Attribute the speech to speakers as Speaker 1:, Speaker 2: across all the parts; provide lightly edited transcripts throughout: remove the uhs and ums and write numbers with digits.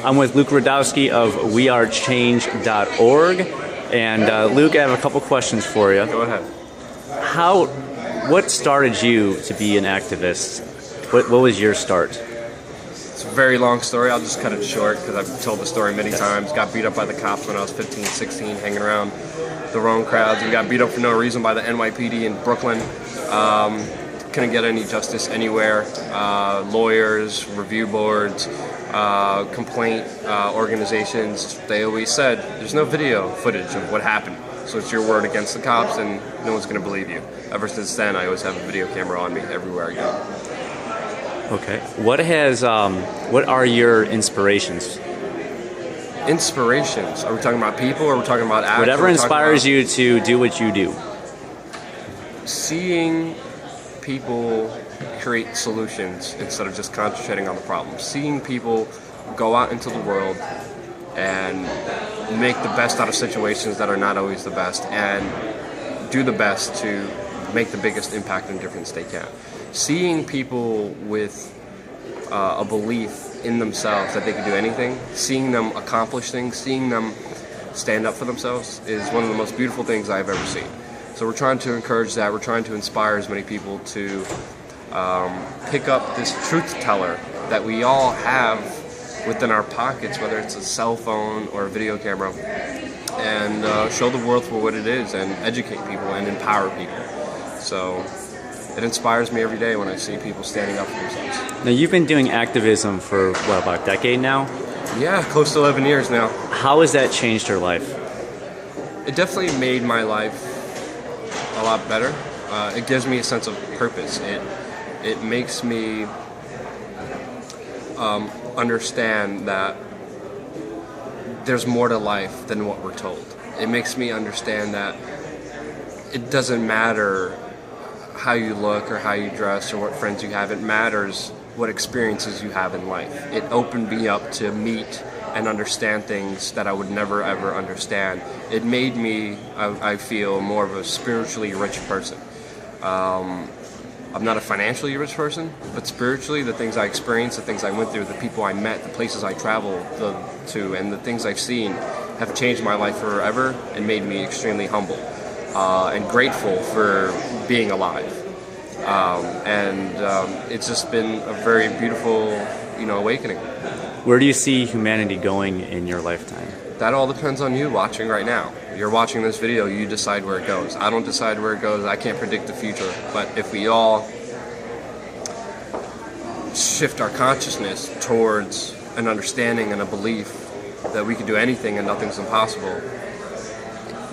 Speaker 1: I'm with Luke Rudowski of wearechange.org. And Luke, I have a couple questions for you.
Speaker 2: Go ahead.
Speaker 1: What started you to be an activist? What was your start?
Speaker 2: It's a very long story. I'll just cut it short because I've told the story many times. Got beat up by the cops when I was 15, 16, hanging around the wrong crowds. We got beat up for no reason by the NYPD in Brooklyn. Couldn't get any justice anywhere. Lawyers, review boards, complaint organizations, they always said, there's no video footage of what happened. So it's your word against the cops and no one's going to believe you. Ever since then, I always have a video camera on me everywhere I go.
Speaker 1: Okay. What are your inspirations?
Speaker 2: Inspirations? Are we talking about people or are we talking about acts?
Speaker 1: Whatever inspires you to do what you do.
Speaker 2: Seeing people create solutions instead of just concentrating on the problem. Seeing people go out into the world and make the best out of situations that are not always the best and do the best to make the biggest impact and difference they can. Seeing people with a belief in themselves that they can do anything, seeing them accomplish things, seeing them stand up for themselves is one of the most beautiful things I've ever seen. So we're trying to encourage that. We're trying to inspire as many people to pick up this truth teller that we all have within our pockets, whether it's a cell phone or a video camera, and show the world for what it is and educate people and empower people. So it inspires me every day when I see people standing up for themselves.
Speaker 1: Now, you've been doing activism for, what, about a decade now?
Speaker 2: Yeah, close to 11 years now.
Speaker 1: How has that changed your life?
Speaker 2: It definitely made my life a lot better. It gives me a sense of purpose. It makes me understand that there's more to life than what we're told. It makes me understand that it doesn't matter how you look or how you dress or what friends you have. It matters what experiences you have in life. It opened me up to meet and understand things that I would never ever understand. It made me, I feel, more of a spiritually rich person. I'm not a financially rich person, but spiritually, the things I experienced, the things I went through, the people I met, the places I traveled to, and the things I've seen have changed my life forever and made me extremely humble and grateful for being alive. It's just been a very beautiful, awakening.
Speaker 1: Where do you see humanity going in your lifetime?
Speaker 2: That all depends on you watching right now. You're watching this video, you decide where it goes. I don't decide where it goes, I can't predict the future. But if we all shift our consciousness towards an understanding and a belief that we can do anything and nothing's impossible,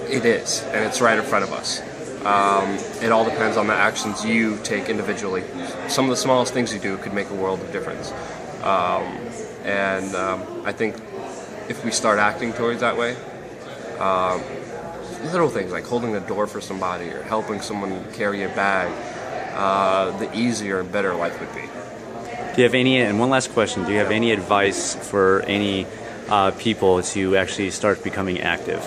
Speaker 2: it is, and it's right in front of us. It all depends on the actions you take individually. Some of the smallest things you do could make a world of difference. I think if we start acting towards that way, little things like holding the door for somebody or helping someone carry a bag, the easier and better life would be.
Speaker 1: Do you have and one last question, do you have any advice for any people to actually start becoming active?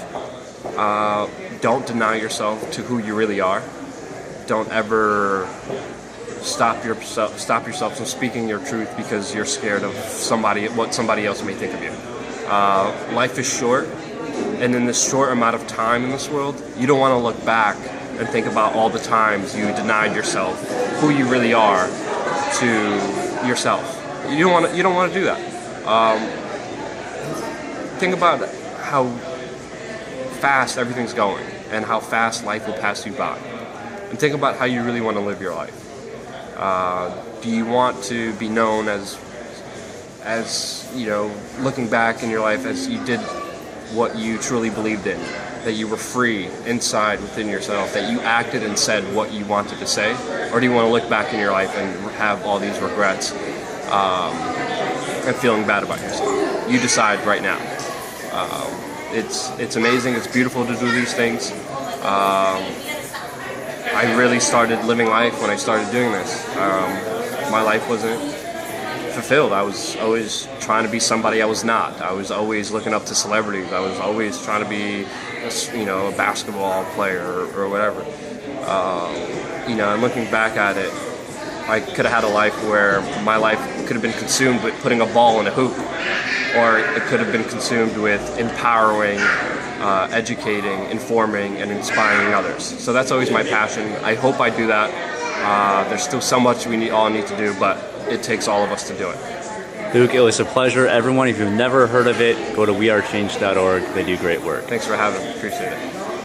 Speaker 2: Don't deny yourself to who you really are. Don't ever stop yourself from speaking your truth because you're scared of what somebody else may think of you. Life is short, and in this short amount of time in this world, you don't want to look back and think about all the times you denied yourself who you really are to yourself. You don't want to do that. Think about how fast everything's going and how fast life will pass you by, and think about how you really want to live your life. Do you want to be known as looking back in your life as you did what you truly believed in, that you were free inside within yourself, that you acted and said what you wanted to say? Or do you want to look back in your life and have all these regrets and feeling bad about yourself? You decide right now. It's amazing, it's beautiful to do these things. I really started living life when I started doing this. My life wasn't fulfilled. I was always trying to be somebody I was not. I was always looking up to celebrities. I was always trying to be, a basketball player or whatever. And looking back at it, I could have had a life where my life could have been consumed with putting a ball in a hoop or it could have been consumed with empowering, educating, informing, and inspiring others. So that's always my passion. I hope I do that. There's still so much we all need to do, but it takes all of us to do it.
Speaker 1: Luke, it was a pleasure. Everyone, if you've never heard of it, go to wearechange.org. They do great work.
Speaker 2: Thanks for having me. Appreciate it.